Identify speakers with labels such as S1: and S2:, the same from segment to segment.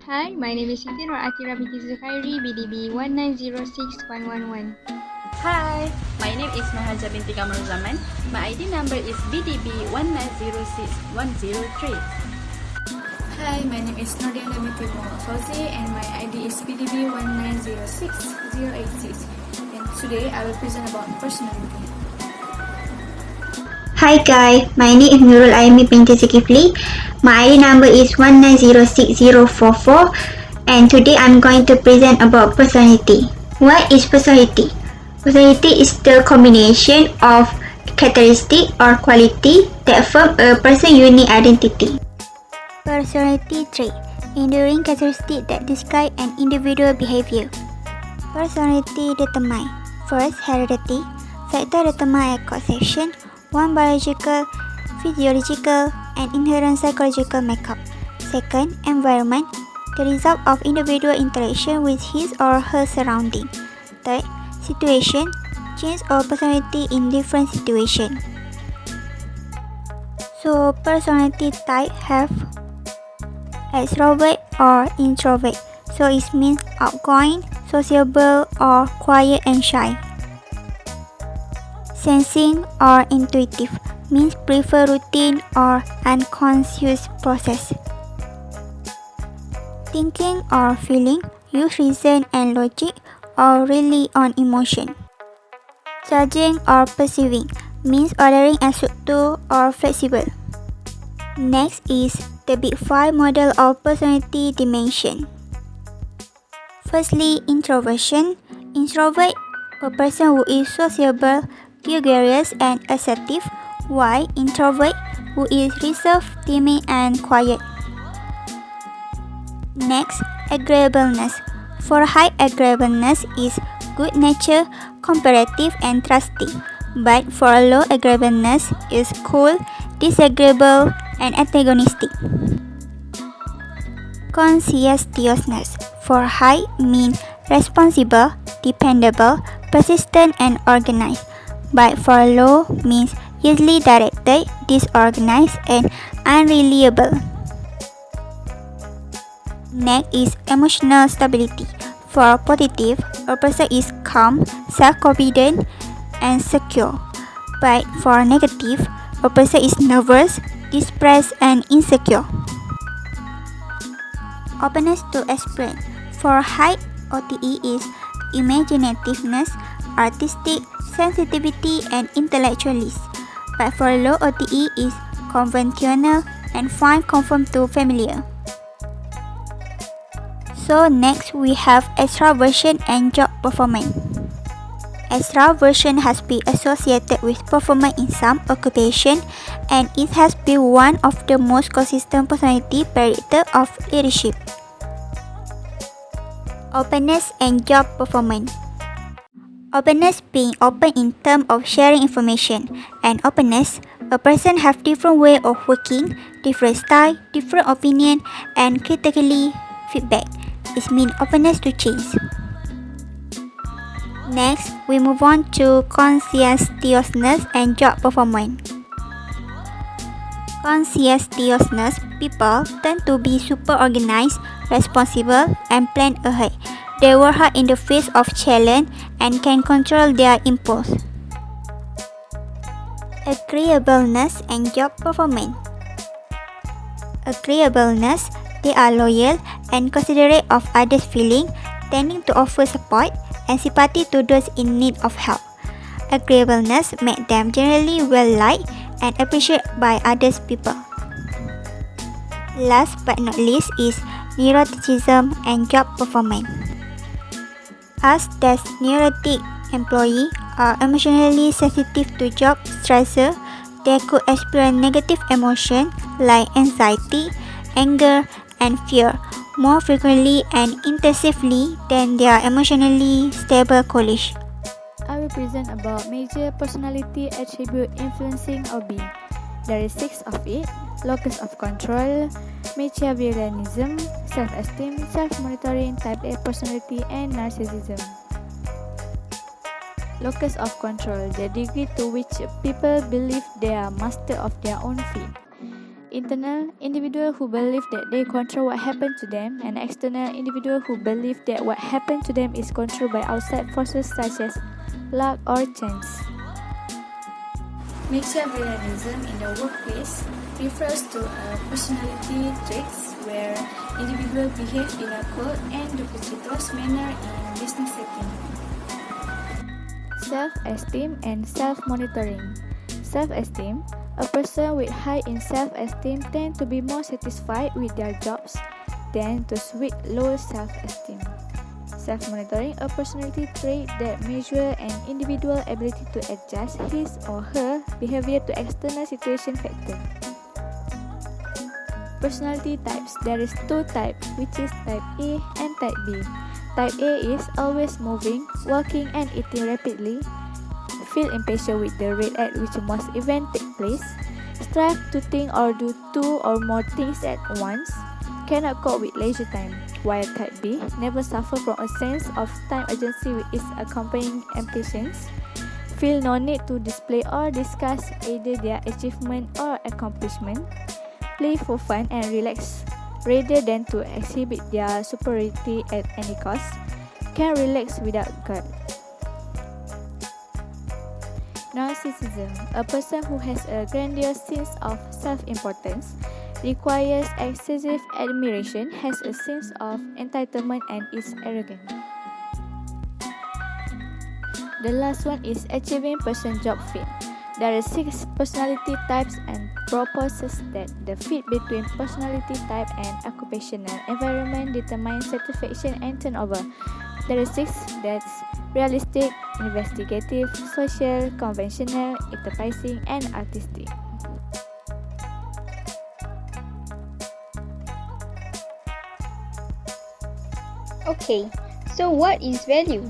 S1: Hi, my name is SITI or ATHIRAH BDB1906111.
S2: Hi, my name is Mahajah binti Kamal Zaman. My ID number is BDB1906103.
S3: Hi, my name is NUR'DIANA binti Fauzi and my ID is BDB1906086. And today I will present about personality.
S4: Hi guys, my name is NURUL AIMI binti Zulkifli. My ID number is 1906044 and today I'm going to present about personality. What is personality? Personality is the combination of characteristic or quality that form a person's unique identity.
S5: Personality trait, enduring characteristic that describe an individual behavior. Personality determined. First, heredity. Factor determined by causation. One, biological, physiological, and inherent psychological makeup. Second, environment. The result of individual interaction with his or her surrounding. Third, situation. Change of personality in different situations. So, personality type have extrovert or introvert. So it means outgoing, sociable, or quiet and shy. Sensing or intuitive means prefer routine or unconscious process. Thinking or feeling use reason and logic or rely on emotion. Judging or perceiving means ordering as to or flexible. Next is the Big 5 model of personality dimension. Firstly, introversion. Introvert, a person who is sociable, gregarious, and assertive, while introvert, who is reserved, timid, and quiet. Next, agreeableness. For high agreeableness is good nature, cooperative, and trusting, but for low agreeableness is cool, disagreeable, and antagonistic. Conscientiousness. For high means responsible, dependable, persistent, and organized, but for low means easily directed, disorganized, and unreliable. Next is emotional stability. For positive, a person is calm, self-confident, and secure, but for negative, a person is nervous, depressed, and insecure. Openness to experience. For high OTE is imaginativeness, artistic, sensitivity, and intellectualist, but for low OTE is conventional and find conform to familiar. So next we have extraversion and job performance. Extraversion has been associated with performance in some occupation, and it has been one of the most consistent personality characteristics of leadership. Openness and job performance. Openness being open in terms of sharing information, and openness, a person have different way of working, different style, different opinion, and critically feedback. It means openness to change. Next, we move on to conscientiousness and job performance. Conscientious people tend to be super organized, responsible, and plan ahead. They work hard in the face of challenge and can control their impulse. Agreeableness and job performance. Agreeableness, they are loyal and considerate of others' feelings, tending to offer support and sympathy to those in need of help. Agreeableness makes them generally well liked and appreciated by others people. Last but not least is neuroticism and job performance. As that neurotic employees are emotionally sensitive to job stressor, they could experience negative emotions like anxiety, anger, and fear more frequently and intensively than their emotionally stable colleagues.
S6: I will present about major personality attribute influencing our being. There is 6 of it: locus of control, Machiavellianism, self-esteem, self-monitoring, type A personality, and narcissism. Locus of control, the degree to which people believe they are master of their own fate. internal individual who believe that they control what happened to them, and external individual who believe that what happened to them is controlled by outside forces such as luck or chance.
S3: Machiavellianism in the workplace refers to a personality traits where individuals behave in a cold and duplicitous manner in business setting.
S6: Self-esteem and self-monitoring. Self-esteem. A person with high in self-esteem tend to be more satisfied with their jobs than those with low self-esteem. Self-monitoring, a personality trait that measures an individual's ability to adjust his or her behavior to external situation factors. Personality types. There is two types, which is type A and type B. Type A is always moving, walking and eating rapidly, feel impatient with the rate at which most events take place, strive to think or do two or more things at once, cannot cope with leisure time, while type B never suffer from a sense of time urgency with its accompanying impatience, feel no need to display or discuss either their achievement or accomplishment, play for fun and relax rather than to exhibit their superiority at any cost, can relax without guilt. Narcissism. A person who has a grandiose sense of self-importance, requires excessive admiration, has a sense of entitlement and is arrogant. The last one is achieving person job fit. There are 6 personality types and proposes that the fit between personality type and occupational environment determines satisfaction and turnover. There are 6 that's realistic, investigative, social, conventional, enterprising, and artistic.
S1: Okay, so what is value?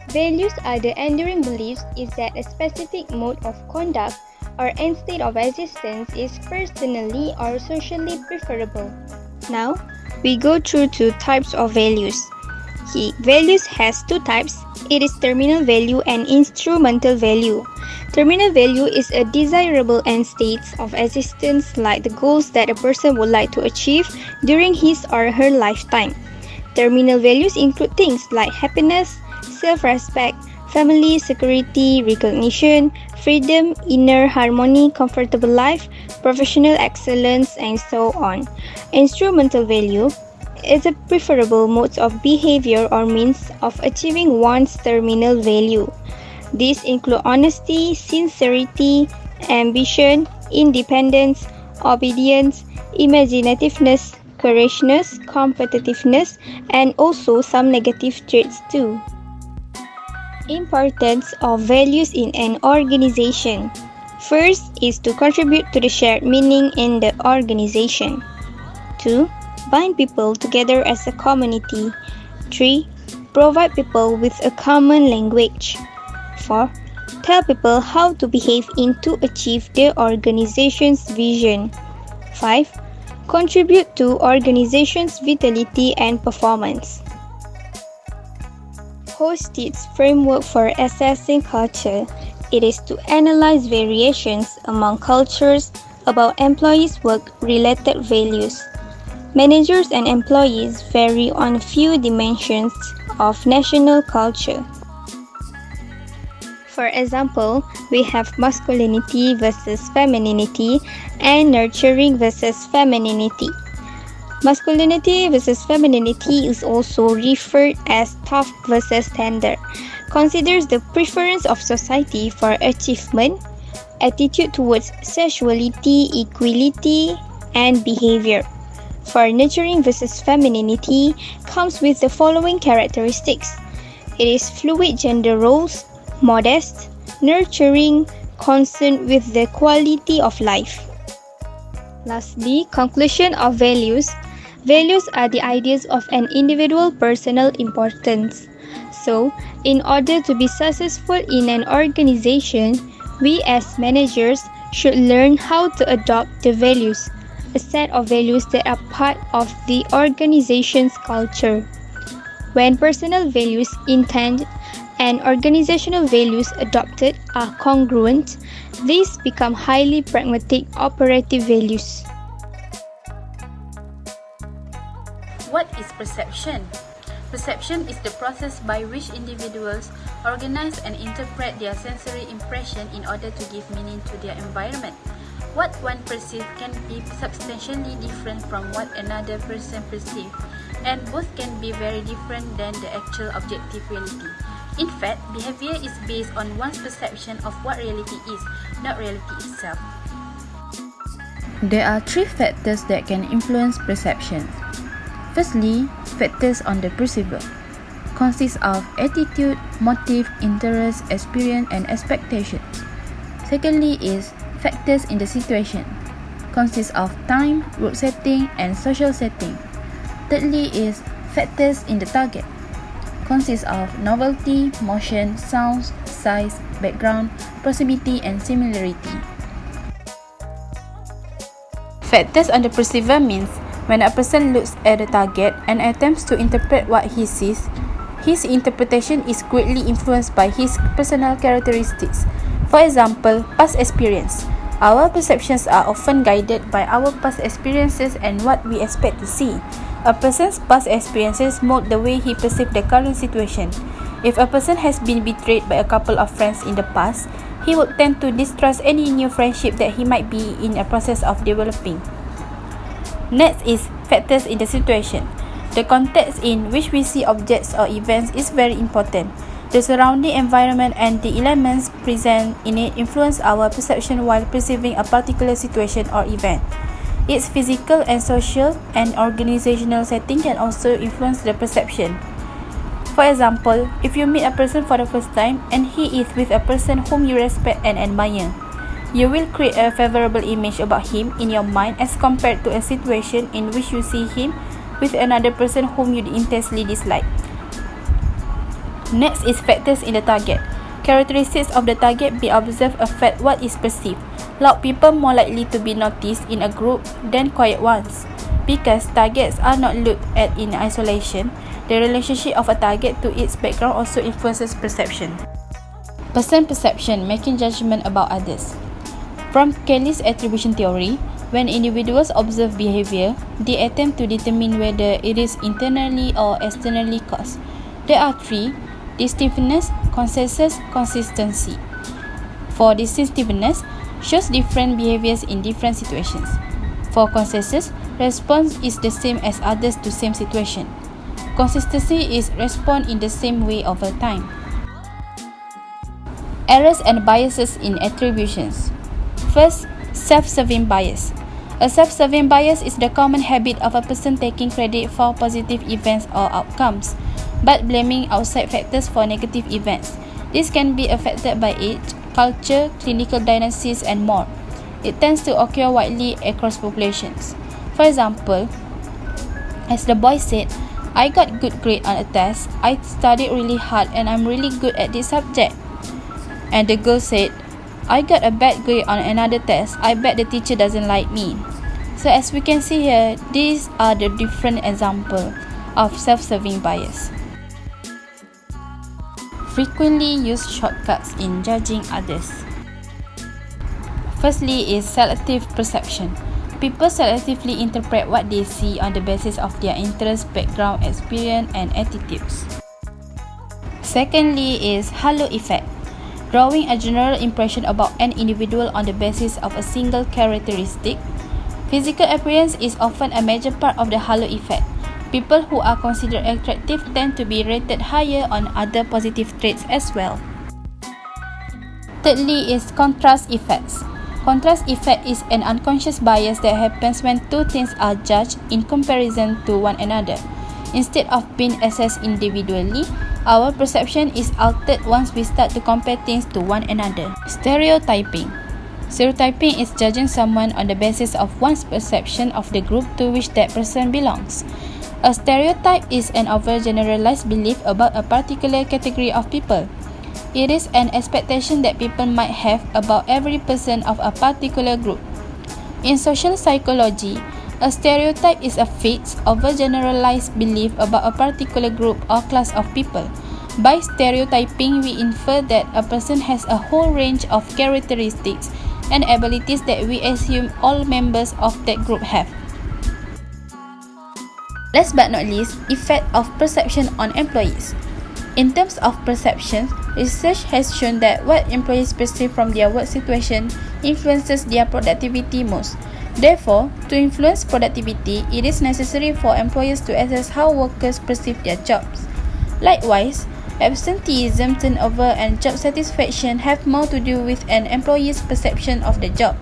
S1: Values are the enduring beliefs is that a specific mode of conduct or end state of existence is personally or socially preferable.
S7: Now, we go through 2 types of values. Values has 2 types. It is terminal value and instrumental value. Terminal value is a desirable end state of existence, like the goals that a person would like to achieve during his or her lifetime. Terminal values include things like happiness, self-respect, family, security, recognition, freedom, inner harmony, comfortable life, professional excellence, and so on. Instrumental value is a preferable mode of behavior or means of achieving one's terminal value. These include honesty, sincerity, ambition, independence, obedience, imaginativeness, courageousness, competitiveness, and also some negative traits too. Importance of values in an organization. First is to contribute to the shared meaning in the organization. 2. Bind people together as a community. 3. Provide people with a common language. 4. Tell people how to behave to achieve their organization's vision. 5. Contribute to organization's vitality and performance. Hostit's framework for assessing culture. It is to analyze variations among cultures about employees' work-related values. Managers and employees vary on a few dimensions of national culture. For example, we have masculinity versus femininity and nurturing versus femininity. Masculinity versus femininity is also referred as tough versus tender. Considers the preference of society for achievement, attitude towards sexuality, equality, and behavior. For nurturing versus femininity comes with the following characteristics. It is fluid gender roles, modest, nurturing, concerned with the quality of life. Lastly, conclusion of values. Values are the ideas of an individual personal importance. So, in order to be successful in an organization, we as managers should learn how to adopt the values, a set of values that are part of the organization's culture. When personal values intended and organizational values adopted are congruent, these become highly pragmatic operative values.
S2: is perception? Perception is the process by which individuals organize and interpret their sensory impression in order to give meaning to their environment. What one perceives can be substantially different from what another person perceives, and both can be very different than the actual objective reality. In fact, behavior is based on one's perception of what reality is, not reality itself.
S8: There are three factors that can influence perception. Firstly, factors on the perceiver consists of attitude, motive, interest, experience, and expectation. Secondly is factors in the situation consists of time, route setting, and social setting. Thirdly is factors in the target consists of novelty, motion, sounds, size, background, proximity, and similarity. Factors on the perceiver means when a person looks at the target and attempts to interpret what he sees, his interpretation is greatly influenced by his personal characteristics. For example, past experience. Our perceptions are often guided by our past experiences and what we expect to see. A person's past experiences mold the way he perceives the current situation. If a person has been betrayed by a couple of friends in the past, he would tend to distrust any new friendship that he might be in a process of developing. Next is factors in the situation. The context in which we see objects or events is very important. The surrounding environment and the elements present in it influence our perception while perceiving a particular situation or event. Its physical and social and organizational setting can also influence the perception. For example, if you meet a person for the first time and he is with a person whom you respect and admire, you will create a favorable image about him in your mind as compared to a situation in which you see him with another person whom you intensely dislike. Next is factors in the target. Characteristics of the target be observed affect what is perceived. Loud people more likely to be noticed in a group than quiet ones. Because targets are not looked at in isolation, the relationship of a target to its background also influences perception. Person perception, making judgment about others. From Kelly's attribution theory, when individuals observe behavior, they attempt to determine whether it is internally or externally caused. There are three: distinctiveness, consensus, consistency. For distinctiveness, shows different behaviors in different situations. For consensus, response is the same as others to same situation. Consistency is respond in the same way over time. Errors and biases in attributions. First, self-serving bias. A self-serving bias is the common habit of a person taking credit for positive events or outcomes, but blaming outside factors for negative events. This can be affected by age, culture, clinical diagnosis, and more. It tends to occur widely across populations. For example, as the boy said, "I got good grade on a test, I studied really hard and I'm really good at this subject." And the girl said, "I got a bad grade on another test, I bet the teacher doesn't like me." So as we can see here, these are the different examples of self-serving bias. Frequently used shortcuts in judging others. Firstly is selective perception. People selectively interpret what they see on the basis of their interest, background, experience, and attitudes. Secondly is halo effect. Drawing a general impression about an individual on the basis of a single characteristic. Physical appearance is often a major part of the halo effect. People who are considered attractive tend to be rated higher on other positive traits as well. Thirdly is contrast effects. Contrast effect is an unconscious bias that happens when two things are judged in comparison to one another. Instead of being assessed individually, our perception is altered once we start to compare things to one another. Stereotyping. Stereotyping is judging someone on the basis of one's perception of the group to which that person belongs. A stereotype is an overgeneralized belief about a particular category of people. It is an expectation that people might have about every person of a particular group. In social psychology, a stereotype is a fixed, overgeneralized belief about a particular group or class of people. By stereotyping, we infer that a person has a whole range of characteristics and abilities that we assume all members of that group have. Last but not least, effect of perception on employees. In terms of perception, research has shown that what employees perceive from their work situation influences their productivity most. Therefore, to influence productivity, it is necessary for employers to assess how workers perceive their jobs. Likewise, absenteeism, turnover, and job satisfaction have more to do with an employee's perception of the job.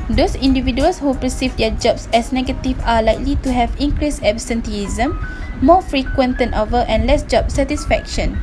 S8: Those individuals who perceive their jobs as negative are likely to have increased absenteeism, more frequent turnover, and less job satisfaction.